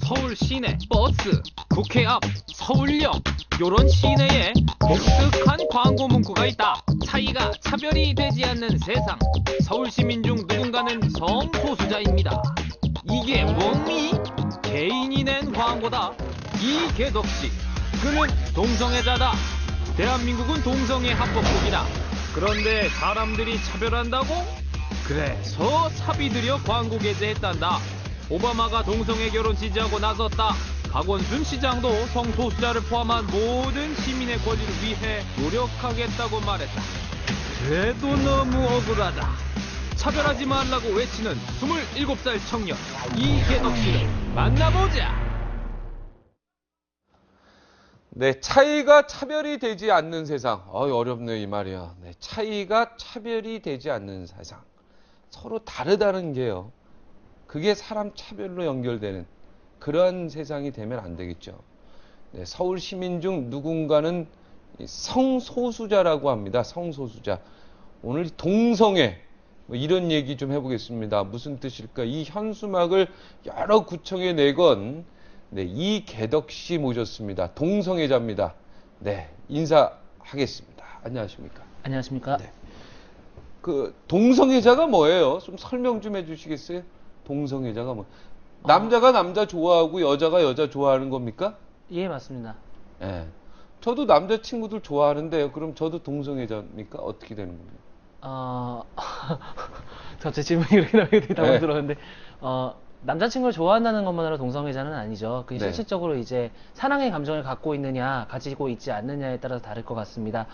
서울 시내 버스, 국회 앞, 서울역 요런 시내에 독특한 광고 문구가 있다. 차이가 차별이 되지 않는 세상. 서울 시민 중 누군가는 성소수자입니다. 이게 뭐니? 개인이 낸 광고다. 이계덕씨, 그는 동성애자다. 대한민국은 동성애 합법국이다. 그런데 사람들이 차별한다고? 그래서 사비들여 광고 게재했단다. 오바마가 동성애 결혼 지지하고 나섰다. 박원순 시장도 성소수자를 포함한 모든 시민의 권리를 위해 노력하겠다고 말했다. 그래도 너무 억울하다. 차별하지 말라고 외치는 27살 청년 이계덕 씨를 만나보자. 네, 차이가 차별이 되지 않는 세상. 어렵네요, 이 말이야. 네, 차이가 차별이 되지 않는 세상. 서로 다르다는 게요. 그게 사람 차별로 연결되는 그러한 세상이 되면 안 되겠죠. 네, 서울 시민 중 누군가는 성소수자라고 합니다. 성소수자. 오늘 동성애 이런 얘기 좀 해보겠습니다. 무슨 뜻일까? 이 현수막을 여러 구청에 내건 네, 이계덕 씨 모셨습니다. 동성애자입니다. 네, 인사하겠습니다. 안녕하십니까? 안녕하십니까? 네. 그 동성애자가 뭐예요? 좀 설명 좀 해주시겠어요? 동성애자가 뭐? 남자가 남자 좋아하고 여자가 여자 좋아하는 겁니까? 예, 맞습니다. 예. 저도 남자 친구들 좋아하는데요. 그럼 저도 동성애자입니까? 어떻게 되는 겁니까? 제 질문이 이렇게 나오게 되게 당황스러운데, 남자친구를 좋아한다는 것만으로 동성애자는 아니죠. 그 네. 실질적으로 이제 사랑의 감정을 갖고 있느냐, 가지고 있지 않느냐에 따라서 다를 것 같습니다.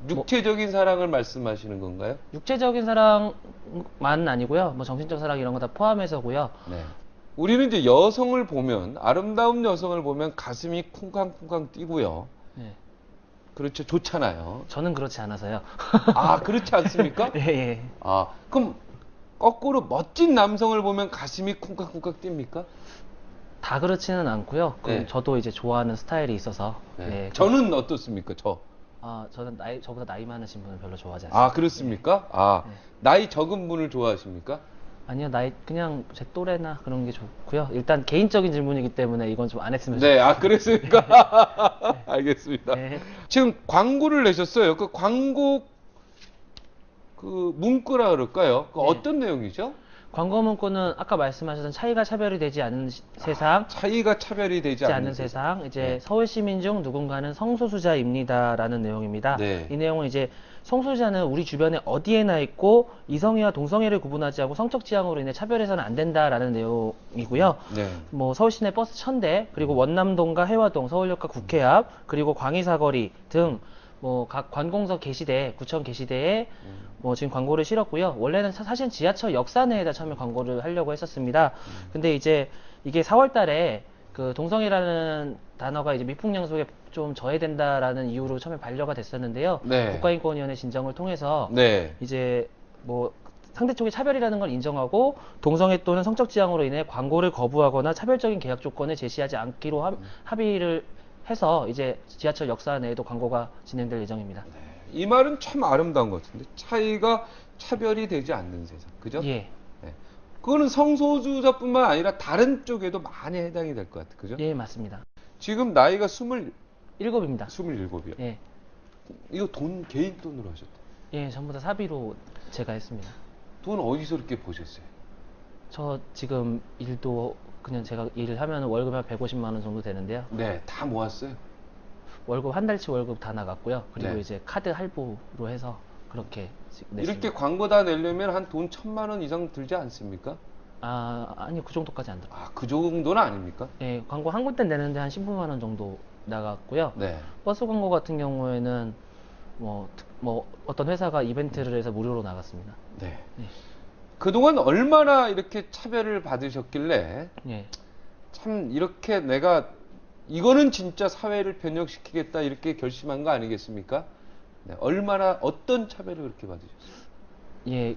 육체적인 사랑을 말씀하시는 건가요? 육체적인 사랑만 아니고요. 정신적 사랑 이런 거 다 포함해서고요. 네. 우리는 이제 여성을 보면, 아름다운 여성을 보면 가슴이 쿵쾅쿵쾅 뛰고요. 네. 그렇죠. 좋잖아요. 저는 그렇지 않아서요. 아, 그렇지 않습니까? 예, 예. 아, 그럼 거꾸로 멋진 남성을 보면 가슴이 쿵쾅쿵쾅 뜁니까? 다 그렇지는 않고요. 네. 저도 이제 좋아하는 스타일이 있어서. 네. 네. 저는 어떻습니까? 저는 저보다 나이 많으신 분을 별로 좋아하지 않습니다. 아, 그렇습니까? 아, 네. 나이 적은 분을 좋아하십니까? 아니요, 그냥 제 또래나 그런 게 좋고요. 일단 개인적인 질문이기 때문에 이건 좀 안 했으면 네, 아, 그랬습니까? 알겠습니다. 네. 지금 광고를 내셨어요. 그 광고, 그 문구라 그럴까요? 그 네. 어떤 내용이죠? 광고 문구는 아까 말씀하셨던 차이가 차별이 되지 않는 세상, 차이가 차별이 되지 않는 세상, 이제 네. 서울 시민 중 누군가는 성소수자입니다라는 내용입니다. 네. 이 내용은 이제 성소수자는 우리 주변에 어디에나 있고 이성애와 동성애를 구분하지 않고 성적 지향으로 인해 차별해서는 안 된다라는 내용이고요. 네. 서울 시내 버스 1000대, 그리고 원남동과 해화동, 서울역과 국회 앞, 그리고 광희사거리 등 각 관공서 게시대, 구청 게시대에 지금 광고를 실었고요. 원래는 사실 지하철 역사 내에다 처음에 광고를 하려고 했었습니다. 근데 이제 이게 4월 달에 그 동성애라는 단어가 이제 미풍양속에 좀 저해된다라는 이유로 처음에 반려가 됐었는데요. 네. 국가인권위원회 진정을 통해서 네. 이제 상대 쪽의 차별이라는 걸 인정하고 동성애 또는 성적 지향으로 인해 광고를 거부하거나 차별적인 계약 조건을 제시하지 않기로 합의를 해서 이제 지하철 역사 내에도 광고가 진행될 예정입니다. 네. 이 말은 참 아름다운 것 같은데 차이가 차별이 되지 않는 세상, 그죠? 예. 네. 그거는 성소수자뿐만 아니라 다른 쪽에도 많이 해당이 될 것 같아요, 그죠? 예, 맞습니다. 지금 나이가 7입니다. 27이요. 예. 이거 개인 돈으로 하셨다. 예, 전부 다 사비로 제가 했습니다. 돈 어디서 이렇게 보셨어요? 저 지금 일도 그냥 제가 일을 하면 월급이 한 150만 원 정도 되는데요. 네, 다 모았어요. 월급 한 달치 월급 다 나갔고요. 그리고 네. 이제 카드 할부로 해서 그렇게 냈습니다. 이렇게 광고 다 내려면 한 돈 1000만 원 이상 들지 않습니까? 아니요, 그 정도까지 안 들어요. 아, 그 정도는 아닙니까? 예, 광고 한 군데 내는데 한 10만 원 정도 나갔고요. 네. 버스 광고 같은 경우에는 어떤 회사가 이벤트를 해서 무료로 나갔습니다. 네. 네. 그동안 얼마나 이렇게 차별을 받으셨길래 예. 참 이렇게 내가 이거는 진짜 사회를 변혁시키겠다 이렇게 결심한 거 아니겠습니까? 네. 얼마나 어떤 차별을 그렇게 받으셨어요? 예,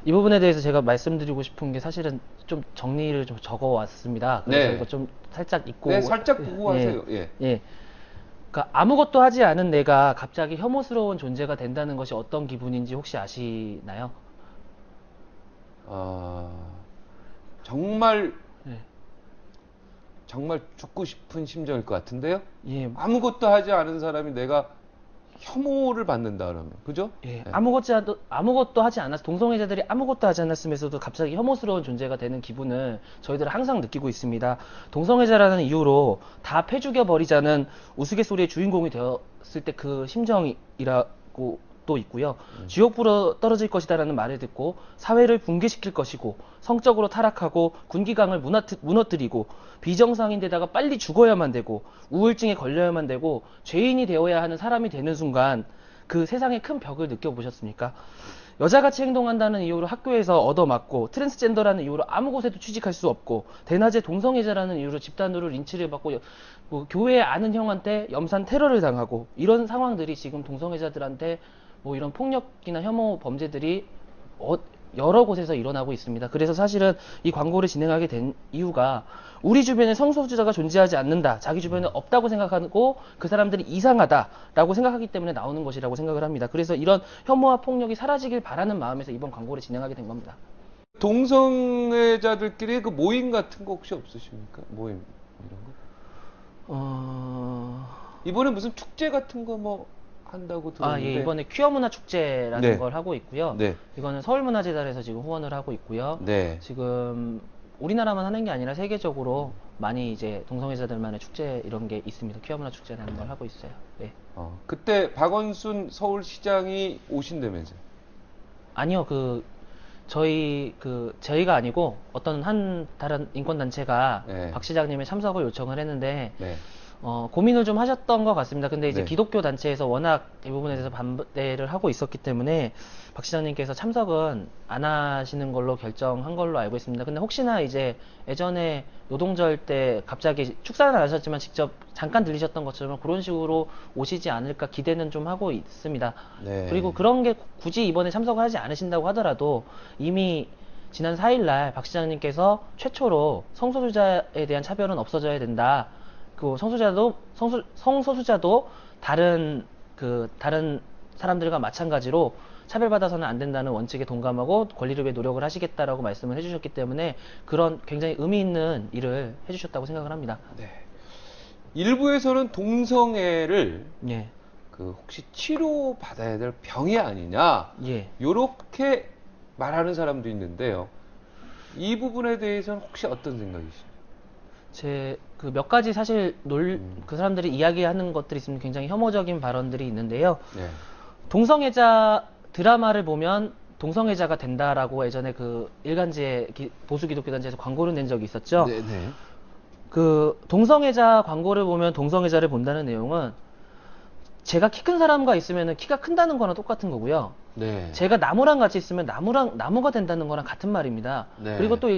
이 부분에 대해서 제가 말씀드리고 싶은 게 사실은 좀 정리를 좀 적어 왔습니다. 그래서 네. 이거 좀 살짝 읽고. 네, 살짝 보고 예, 하세요. 예. 예. 그러니까 아무것도 하지 않은 내가 갑자기 혐오스러운 존재가 된다는 것이 어떤 기분인지 혹시 아시나요? 정말 예. 정말 죽고 싶은 심정일 것 같은데요. 예, 아무것도 하지 않은 사람이 내가 혐오를 받는다 그러면 그죠? 예, 네. 아무것도 하지 않았, 동성애자들이 아무것도 하지 않았으면서도 갑자기 혐오스러운 존재가 되는 기분을 저희들은 항상 느끼고 있습니다. 동성애자라는 이유로 다 패죽여 버리자는 우스갯소리의 주인공이 되었을 때 그 심정이라고 또 있고요. 지옥불로 떨어질 것이다라는 말을 듣고 사회를 붕괴시킬 것이고 성적으로 타락하고 군기강을 무너뜨리고 비정상인데다가 빨리 죽어야만 되고 우울증에 걸려야만 되고 죄인이 되어야 하는 사람이 되는 순간 그 세상의 큰 벽을 느껴보셨습니까? 여자같이 행동한다는 이유로 학교에서 얻어맞고 트랜스젠더라는 이유로 아무 곳에도 취직할 수 없고 대낮에 동성애자라는 이유로 집단으로 린치를 받고 뭐 교회에 아는 형한테 염산 테러를 당하고 이런 상황들이 지금 동성애자들한테 뭐 이런 폭력이나 혐오 범죄들이 여러 곳에서 일어나고 있습니다. 그래서 사실은 이 광고를 진행하게 된 이유가 우리 주변에 성소수자가 존재하지 않는다, 자기 주변에 없다고 생각하고 그 사람들이 이상하다라고 생각하기 때문에 나오는 것이라고 생각을 합니다. 그래서 이런 혐오와 폭력이 사라지길 바라는 마음에서 이번 광고를 진행하게 된 겁니다. 동성애자들끼리 그 모임 같은 거 혹시 없으십니까? 모임 이런 거? 이번에 무슨 축제 같은 거 뭐 한다고 들었는데. 예, 이번에 퀴어 문화 축제라는 네. 걸 하고 있고요. 네. 이거는 서울문화재단에서 지금 후원을 하고 있고요. 네. 지금 우리나라만 하는 게 아니라 세계적으로 많이 이제 동성애자들만의 축제 이런 게 있습니다. 퀴어 문화 축제라는 걸 하고 있어요. 네. 그때 박원순 서울시장이 오신다면서요? 아니요, 저희가 아니고 어떤 다른 인권단체가 네. 박 시장님의 참석을 요청을 했는데, 네. 고민을 좀 하셨던 것 같습니다. 근데 이제 네. 기독교 단체에서 워낙 이 부분에 대해서 반대를 하고 있었기 때문에 박 시장님께서 참석은 안 하시는 걸로 결정한 걸로 알고 있습니다. 근데 혹시나 이제 예전에 노동절 때 갑자기 축사는 안 하셨지만 직접 잠깐 들리셨던 것처럼 그런 식으로 오시지 않을까 기대는 좀 하고 있습니다. 네. 그리고 그런 게 굳이 이번에 참석을 하지 않으신다고 하더라도 이미 지난 4일날 박 시장님께서 최초로 성소수자에 대한 차별은 없어져야 된다. 그 성소수자도 다른 사람들과 마찬가지로 차별받아서는 안 된다는 원칙에 동감하고 권리를 위해 노력을 하시겠다라고 말씀을 해주셨기 때문에 그런 굉장히 의미 있는 일을 해주셨다고 생각을 합니다. 네. 일부에서는 동성애를 예, 혹시 치료 받아야 될 병이 아니냐, 예. 요렇게 말하는 사람도 있는데요. 이 부분에 대해서는 혹시 어떤 생각이시죠? 몇 가지 사실 그 사람들이 이야기하는 것들이 있으면 굉장히 혐오적인 발언들이 있는데요. 네. 동성애자 드라마를 보면 동성애자가 된다라고 예전에 그 일간지에 보수 기독교 단체에서 광고를 낸 적이 있었죠. 네, 네. 그 동성애자 광고를 보면 동성애자를 본다는 내용은 제가 키 큰 사람과 있으면 키가 큰다는 거랑 똑같은 거고요. 네. 제가 나무랑 같이 있으면 나무가 된다는 거랑 같은 말입니다. 네. 그리고 또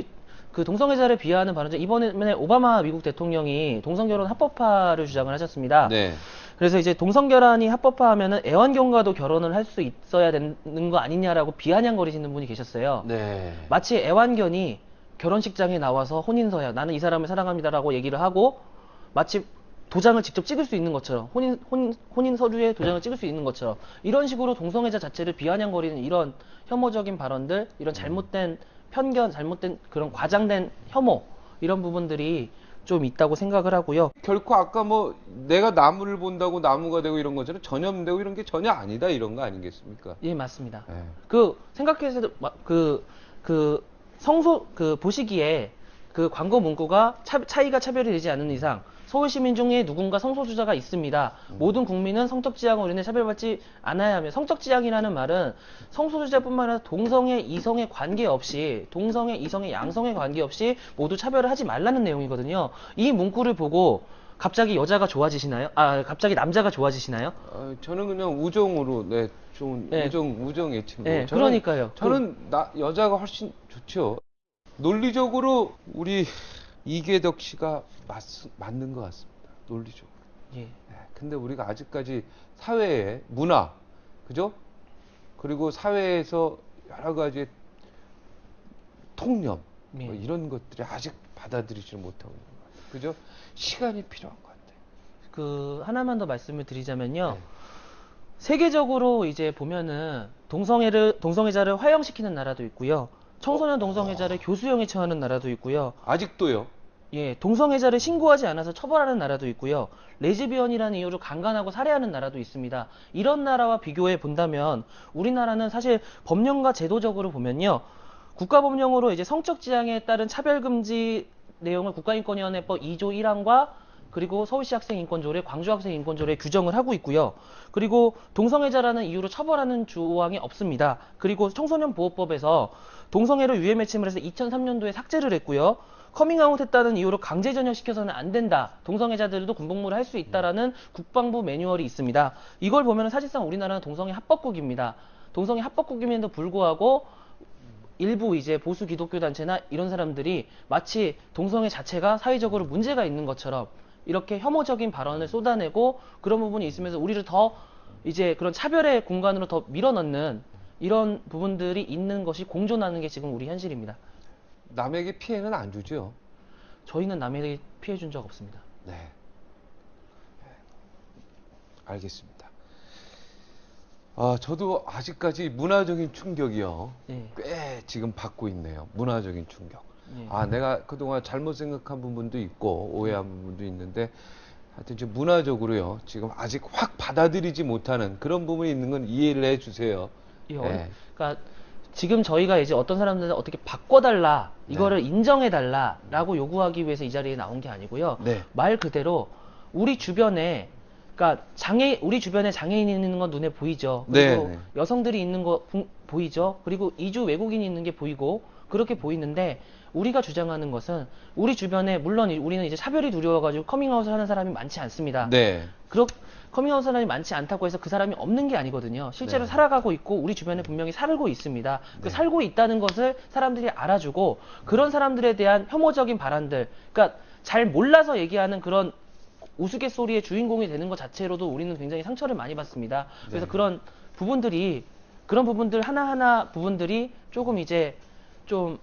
그 동성애자를 비하하는 발언, 이번에 오바마 미국 대통령이 동성결혼 합법화를 주장을 하셨습니다. 네. 그래서 이제 동성결혼이 합법화하면은 애완견과도 결혼을 할 수 있어야 되는 거 아니냐라고 비아냥거리시는 분이 계셨어요. 네. 마치 애완견이 결혼식장에 나와서 혼인서야 나는 이 사람을 사랑합니다라고 얘기를 하고 마치 도장을 직접 찍을 수 있는 것처럼 혼인 서류에 도장을 찍을 수 있는 것처럼 이런 식으로 동성애자 자체를 비아냥거리는 이런 혐오적인 발언들, 이런 잘못된 편견, 잘못된 그런 과장된 혐오 이런 부분들이 좀 있다고 생각을 하고요. 결코 아까 뭐 내가 나무를 본다고 나무가 되고 이런 것처럼 전염되고 이런 게 전혀 아니다 이런 거 아니겠습니까? 예, 맞습니다. 네. 생각해서 보시기에 그 광고 문구가 차이가 차별이 되지 않는 이상 서울 시민 중에 누군가 성소수자가 있습니다. 모든 국민은 성적 지향으로 인해 차별받지 않아야 하며, 성적 지향이라는 말은 성소수자뿐만 아니라 동성애, 이성에 관계없이, 동성애, 이성애, 양성에 관계없이 모두 차별을 하지 말라는 내용이거든요. 이 문구를 보고 갑자기 여자가 좋아지시나요? 갑자기 남자가 좋아지시나요? 저는 그냥 우정으로, 좋은 네. 우정의 친구. 네, 그러니까요. 저는 여자가 훨씬 좋죠. 논리적으로 우리 이계덕 씨가 맞는 것 같습니다. 논리적으로. 예. 네, 근데 우리가 아직까지 사회의 문화, 그죠? 그리고 사회에서 여러 가지 통념, 예. 이런 것들이 아직 받아들이지 못하고 있는 것 같아요. 그죠? 시간이 필요한 것 같아요. 하나만 더 말씀을 드리자면요. 네. 세계적으로 이제 보면은 동성애자를 화형시키는 나라도 있고요. 청소년 동성애자를 교수형에 처하는 나라도 있고요. 아직도요? 예, 동성애자를 신고하지 않아서 처벌하는 나라도 있고요. 레즈비언이라는 이유로 강간하고 살해하는 나라도 있습니다. 이런 나라와 비교해 본다면 우리나라는 사실 법령과 제도적으로 보면요. 국가법령으로 이제 성적 지향에 따른 차별금지 내용을 국가인권위원회법 2조 1항과 그리고 서울시 학생인권조례, 광주학생인권조례 규정을 하고 있고요. 그리고 동성애자라는 이유로 처벌하는 조항이 없습니다. 그리고 청소년보호법에서 동성애로 유해매침을 해서 2003년도에 삭제를 했고요. 커밍아웃 했다는 이유로 강제 전역시켜서는 안 된다. 동성애자들도 군복무를 할 수 있다라는 국방부 매뉴얼이 있습니다. 이걸 보면 사실상 우리나라는 동성애 합법국입니다. 동성애 합법국임에도 불구하고 일부 이제 보수 기독교 단체나 이런 사람들이 마치 동성애 자체가 사회적으로 문제가 있는 것처럼 이렇게 혐오적인 발언을 쏟아내고 그런 부분이 있으면서 우리를 더 이제 그런 차별의 공간으로 더 밀어넣는 이런 부분들이 있는 것이 공존하는 게 지금 우리 현실입니다. 남에게 피해는 안 주죠. 저희는 남에게 피해 준 적 없습니다. 네. 알겠습니다. 저도 아직까지 문화적인 충격이요. 예. 꽤 지금 받고 있네요. 문화적인 충격. 예. 내가 그동안 잘못 생각한 부분도 있고 오해한 부분도 있는데 하여튼 좀 문화적으로요. 지금 아직 확 받아들이지 못하는 그런 부분이 있는 건 이해를 해 주세요. 예. 그러니까 지금 저희가 이제 어떤 사람들은 어떻게 바꿔달라, 이거를 인정해달라라고 요구하기 위해서 이 자리에 나온 게 아니고요. 네. 말 그대로 우리 주변에, 그러니까 우리 주변에 장애인이 있는 건 눈에 보이죠. 그리고 네. 여성들이 있는 거 보이죠. 그리고 이주 외국인이 있는 게 보이고 그렇게 보이는데 우리가 주장하는 것은 우리 주변에 물론 우리는 이제 차별이 두려워가지고 커밍아웃을 하는 사람이 많지 않습니다. 네. 커밍아웃 사람이 많지 않다고 해서 그 사람이 없는 게 아니거든요. 실제로 네. 살아가고 있고 우리 주변에 분명히 살고 있습니다. 그 네. 살고 있다는 것을 사람들이 알아주고 그런 사람들에 대한 혐오적인 발언들, 그러니까 잘 몰라서 얘기하는 그런 우스갯소리의 주인공이 되는 것 자체로도 우리는 굉장히 상처를 많이 받습니다. 그래서 네. 그런 부분들 하나하나 부분들이 조금 이제 좀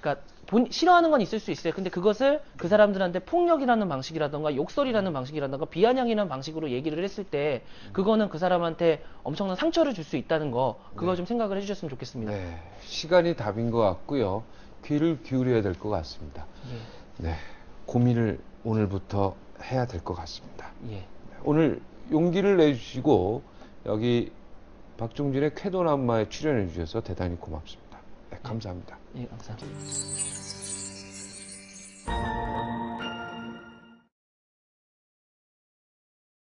그러니까 싫어하는 건 있을 수 있어요. 근데 그것을 그 사람들한테 폭력이라는 방식이라던가 욕설이라는 방식이라던가 비아냥이라는 방식으로 얘기를 했을 때 그거는 그 사람한테 엄청난 상처를 줄 수 있다는 거 그거 좀 생각을 해주셨으면 좋겠습니다. 네. 시간이 답인 것 같고요. 귀를 기울여야 될 것 같습니다. 예. 네. 고민을 오늘부터 해야 될 것 같습니다. 예. 오늘 용기를 내주시고 여기 박종진의 쾌도남마에 출연해 주셔서 대단히 고맙습니다. 네, 감사합니다. 예, 감사합니다.